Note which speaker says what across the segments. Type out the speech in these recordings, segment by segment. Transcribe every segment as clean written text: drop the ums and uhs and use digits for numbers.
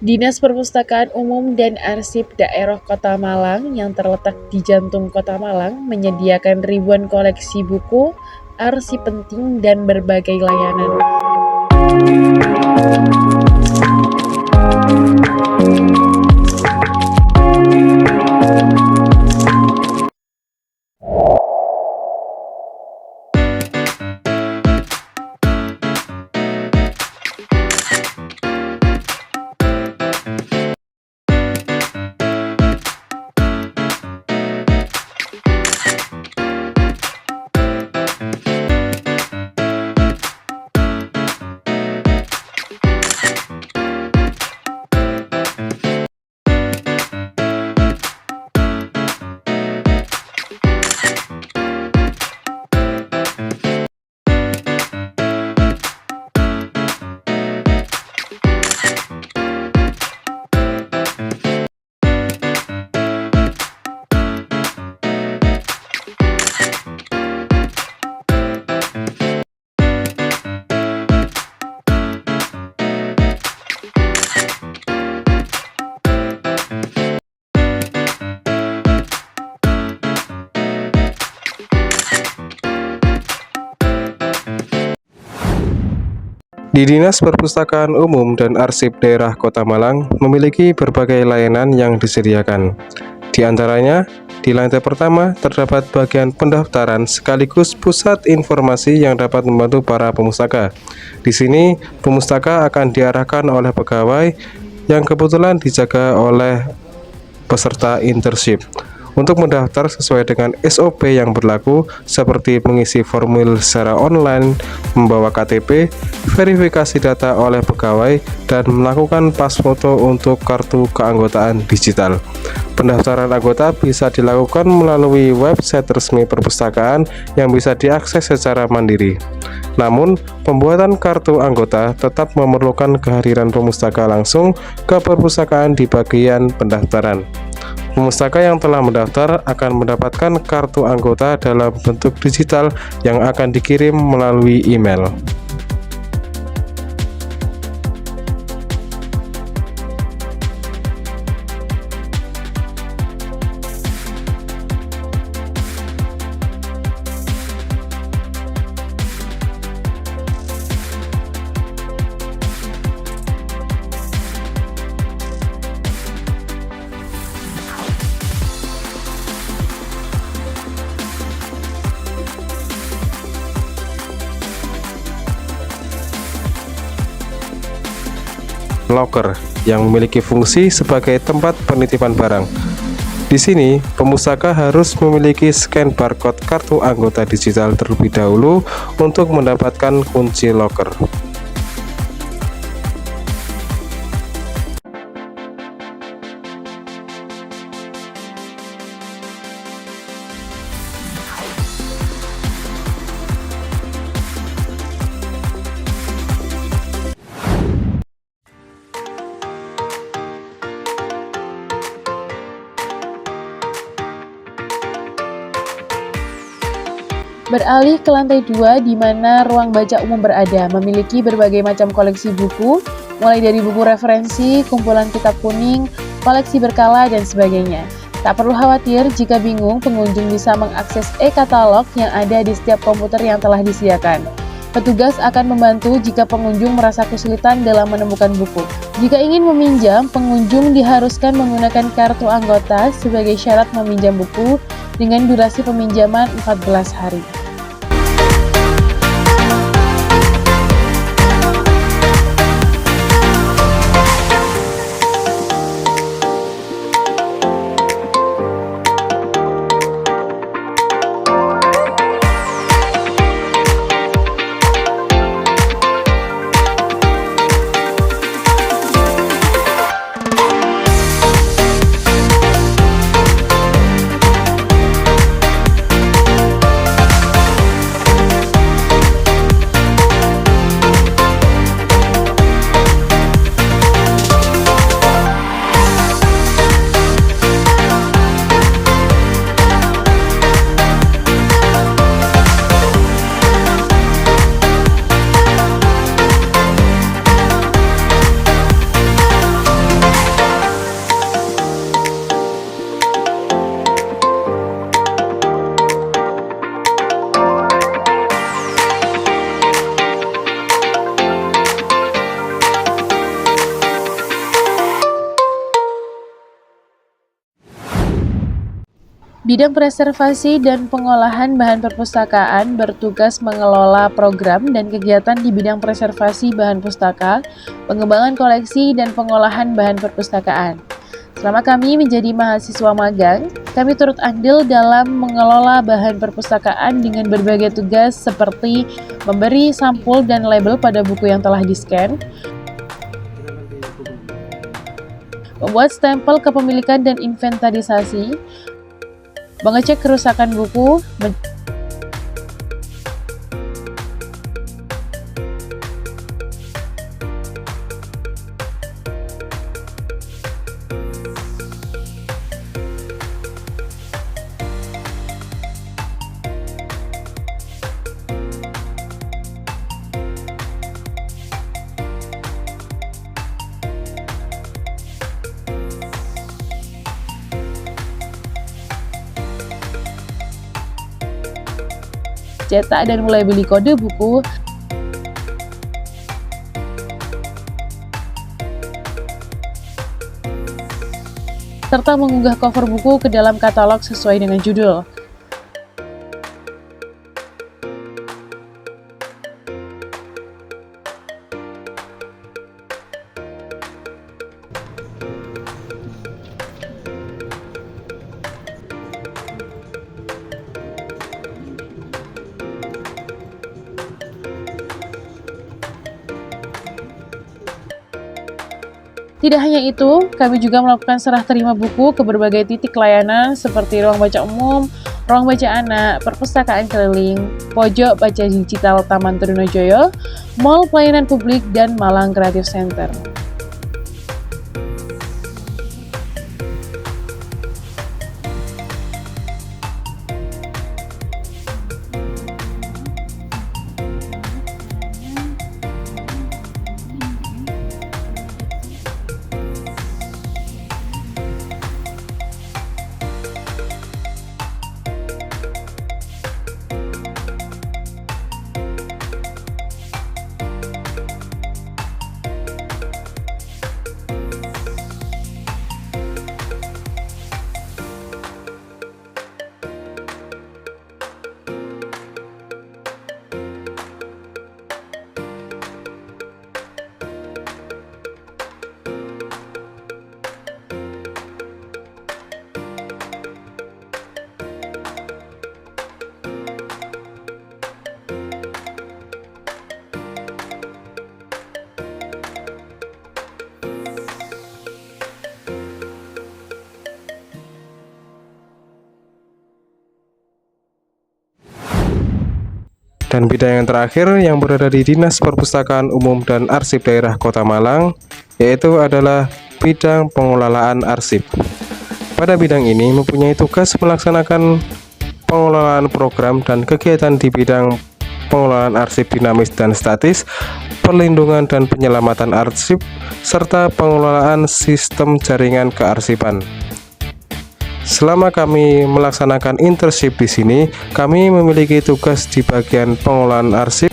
Speaker 1: Dinas Perpustakaan Umum dan Arsip Daerah Kota Malang yang terletak di jantung Kota Malang menyediakan ribuan koleksi buku, arsip penting, dan berbagai layanan.
Speaker 2: Di Dinas Perpustakaan Umum dan Arsip Daerah Kota Malang memiliki berbagai layanan yang disediakan. Di antaranya, di lantai pertama terdapat bagian pendaftaran sekaligus pusat informasi yang dapat membantu para pemustaka. Di sini, pemustaka akan diarahkan oleh pegawai yang kebetulan dijaga oleh peserta internship untuk mendaftar sesuai dengan SOP yang berlaku, seperti mengisi formulir secara online, membawa KTP, verifikasi data oleh pegawai, dan melakukan pas foto untuk kartu keanggotaan digital. Pendaftaran anggota bisa dilakukan melalui website resmi perpustakaan yang bisa diakses secara mandiri. Namun, pembuatan kartu anggota tetap memerlukan kehadiran pemustaka langsung ke perpustakaan di bagian pendaftaran. Pemustaka yang telah mendaftar akan mendapatkan kartu anggota dalam bentuk digital yang akan dikirim melalui email. Locker yang memiliki fungsi sebagai tempat penitipan barang. Di sini, pemustaka harus memiliki scan barcode kartu anggota digital terlebih dahulu untuk mendapatkan kunci locker.
Speaker 1: Beralih ke lantai 2 di mana ruang baca umum berada, memiliki berbagai macam koleksi buku, mulai dari buku referensi, kumpulan kitab kuning, koleksi berkala, dan sebagainya. Tak perlu khawatir jika bingung, pengunjung bisa mengakses e-katalog yang ada di setiap komputer yang telah disediakan. Petugas akan membantu jika pengunjung merasa kesulitan dalam menemukan buku. Jika ingin meminjam, pengunjung diharuskan menggunakan kartu anggota sebagai syarat meminjam buku dengan durasi peminjaman 14 hari. Bidang preservasi dan pengolahan bahan perpustakaan bertugas mengelola program dan kegiatan di bidang preservasi bahan pustaka, pengembangan koleksi, dan pengolahan bahan perpustakaan. Selama kami menjadi mahasiswa magang, kami turut andil dalam mengelola bahan perpustakaan dengan berbagai tugas seperti memberi sampul dan label pada buku yang telah di-scan, membuat stempel kepemilikan dan inventarisasi, mengecek kerusakan buku, cetak dan mulai beli kode buku, serta mengunggah cover buku ke dalam katalog sesuai dengan judul. Tidak hanya itu, kami juga melakukan serah terima buku ke berbagai titik layanan seperti ruang baca umum, ruang baca anak, perpustakaan keliling, pojok baca digital Taman Trunojoyo, Mall Pelayanan Publik, dan Malang Creative Center.
Speaker 2: Dan bidang yang terakhir yang berada di Dinas Perpustakaan Umum dan Arsip Daerah Kota Malang, yaitu adalah bidang pengelolaan arsip. Pada bidang ini mempunyai tugas melaksanakan pengelolaan program dan kegiatan di bidang pengelolaan arsip dinamis dan statis, perlindungan dan penyelamatan arsip, serta pengelolaan sistem jaringan kearsipan. Selama kami melaksanakan internship di sini, kami memiliki tugas di bagian pengelolaan arsip,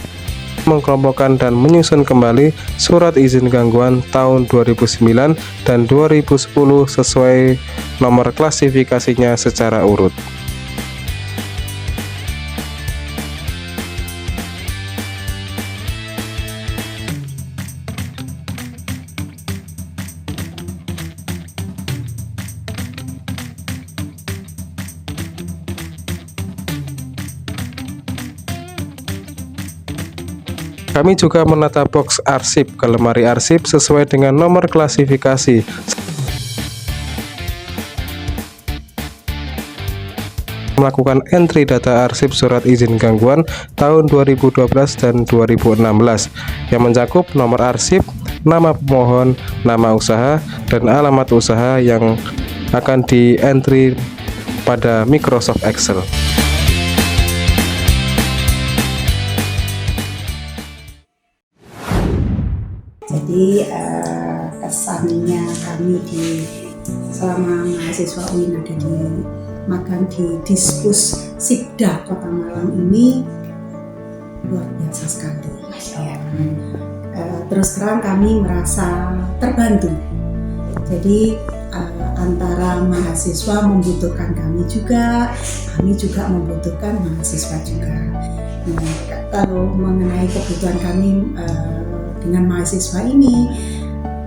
Speaker 2: mengkelompokkan dan menyusun kembali surat izin gangguan tahun 2009 dan 2010 sesuai nomor klasifikasinya secara urut. Kami juga menata box arsip ke lemari arsip sesuai dengan nomor klasifikasi. Melakukan entry data arsip surat izin gangguan tahun 2012 dan 2016 yang mencakup nomor arsip, nama pemohon, nama usaha, dan alamat usaha yang akan di-entry pada Microsoft Excel.
Speaker 3: Jadi kesannya kami selama mahasiswa UIN ada di magang di Dispus Sipda Kota Malang ini luar biasa sekali. Ya. Terus terang kami merasa terbantu. Jadi antara mahasiswa membutuhkan kami juga membutuhkan mahasiswa juga. Nah, kalau mengenai kebutuhan kami dengan mahasiswa ini,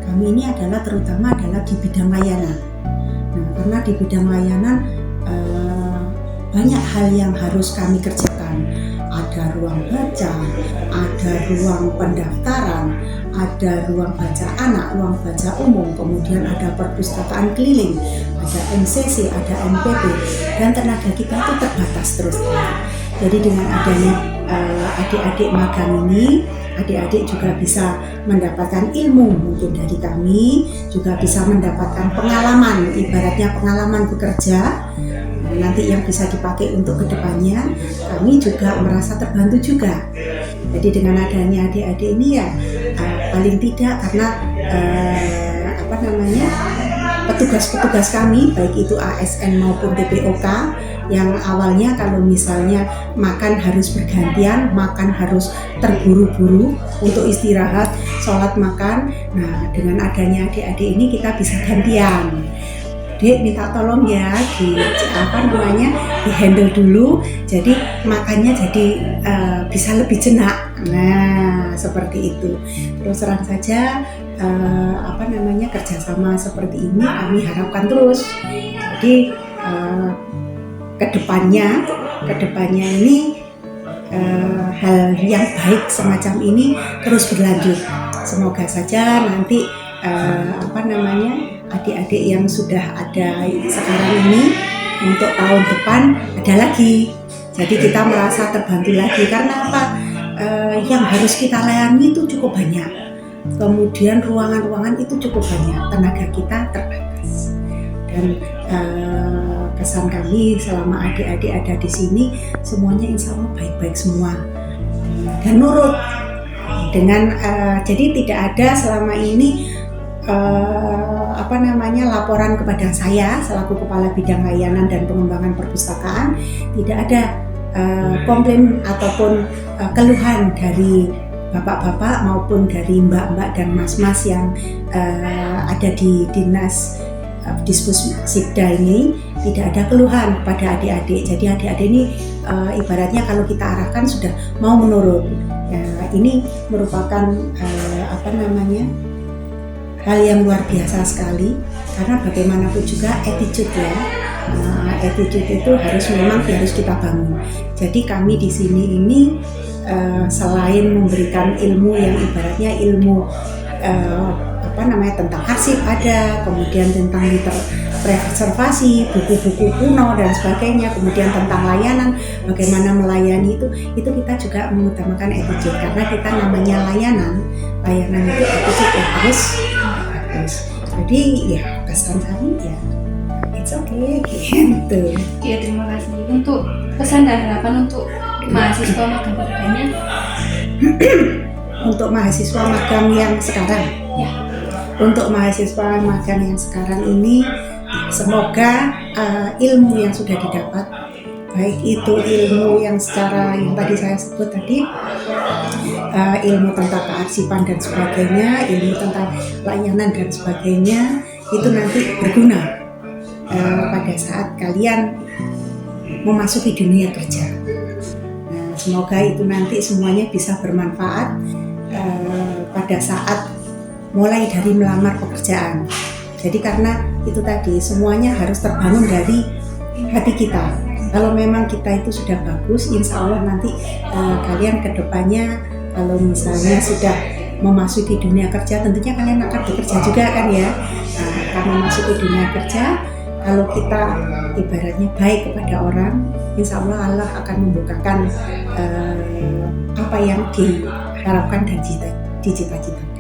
Speaker 3: kami ini terutama adalah di bidang layanan. Nah, karena di bidang layanan banyak hal yang harus kami kerjakan. Ada ruang baca, ada ruang pendaftaran, ada ruang baca anak, ruang baca umum, kemudian ada perpustakaan keliling, ada MCC, ada MPP, dan tenaga kita itu terbatas terus. Jadi dengan adanya adik-adik magang ini, adik-adik juga bisa mendapatkan ilmu mungkin dari kami, juga bisa mendapatkan pengalaman, ibaratnya pengalaman bekerja, nanti yang bisa dipakai untuk kedepannya. Kami juga merasa terbantu juga. Jadi dengan adanya adik-adik ini ya paling tidak karena petugas-petugas kami baik itu ASN maupun TPOK yang awalnya kalau misalnya makan harus bergantian, makan harus terburu-buru untuk istirahat, sholat makan. Nah, dengan adanya adik-adik ini kita bisa gantian. Dek minta tolong ya di handle dulu, jadi makannya jadi bisa lebih jenak. Nah, seperti itu. Terus terang saja kerjasama seperti ini kami harapkan terus. Jadi kedepannya ini hal yang baik semacam ini terus berlanjut. Semoga saja nanti adik-adik yang sudah ada sekarang ini untuk tahun depan ada lagi. Jadi kita merasa terbantu lagi karena apa? Yang harus kita layani itu cukup banyak. Kemudian ruangan-ruangan itu cukup banyak. Tenaga kita terbatas. Dan kesan kami selama adik-adik ada di sini semuanya insya Allah baik-baik semua dan nurut. Jadi tidak ada selama ini laporan kepada saya selaku Kepala Bidang Layanan dan Pengembangan Perpustakaan, tidak ada komplain ataupun keluhan dari bapak-bapak maupun dari mbak-mbak dan mas-mas yang ada di Dinas Dispus Sibda ini. Tidak ada keluhan kepada adik-adik. Jadi adik-adik ini ibaratnya kalau kita arahkan sudah mau menurut. Ya, ini merupakan hal yang luar biasa sekali, karena bagaimanapun juga attitude ya, attitude itu harus kita bangun. Jadi kami di sini ini selain memberikan ilmu yang ibaratnya ilmu tentang arsip ada, kemudian tentang preservasi, buku-buku kuno dan sebagainya, kemudian tentang layanan, bagaimana melayani itu kita juga mengutamakan attitude, karena kita namanya layanan itu attitude yang harus. Jadi ya kesan kami ya it's okay gitu.
Speaker 4: Ya, terima kasih. Untuk pesan dan harapan untuk mahasiswa magang kedepannya.
Speaker 3: Untuk mahasiswa magang yang sekarang
Speaker 4: ya.
Speaker 3: Untuk mahasiswa magang yang sekarang ini semoga ilmu yang sudah didapat, baik itu ilmu yang secara yang tadi saya sebut tadi, ilmu tentang kearsipan dan sebagainya, ilmu tentang layanan dan sebagainya, itu nanti berguna pada saat kalian memasuki dunia kerja. Nah, semoga itu nanti semuanya bisa bermanfaat pada saat mulai dari melamar pekerjaan. Jadi karena itu tadi semuanya harus terbangun dari hati kita. Kalau memang kita itu sudah bagus, insya Allah nanti kalian kedepannya kalau misalnya sudah memasuki dunia kerja, tentunya kalian akan bekerja juga kan ya. Akan memasuki dunia kerja, kalau kita ibaratnya baik kepada orang, insya Allah akan membukakan apa yang diharapkan dan dicita-cita.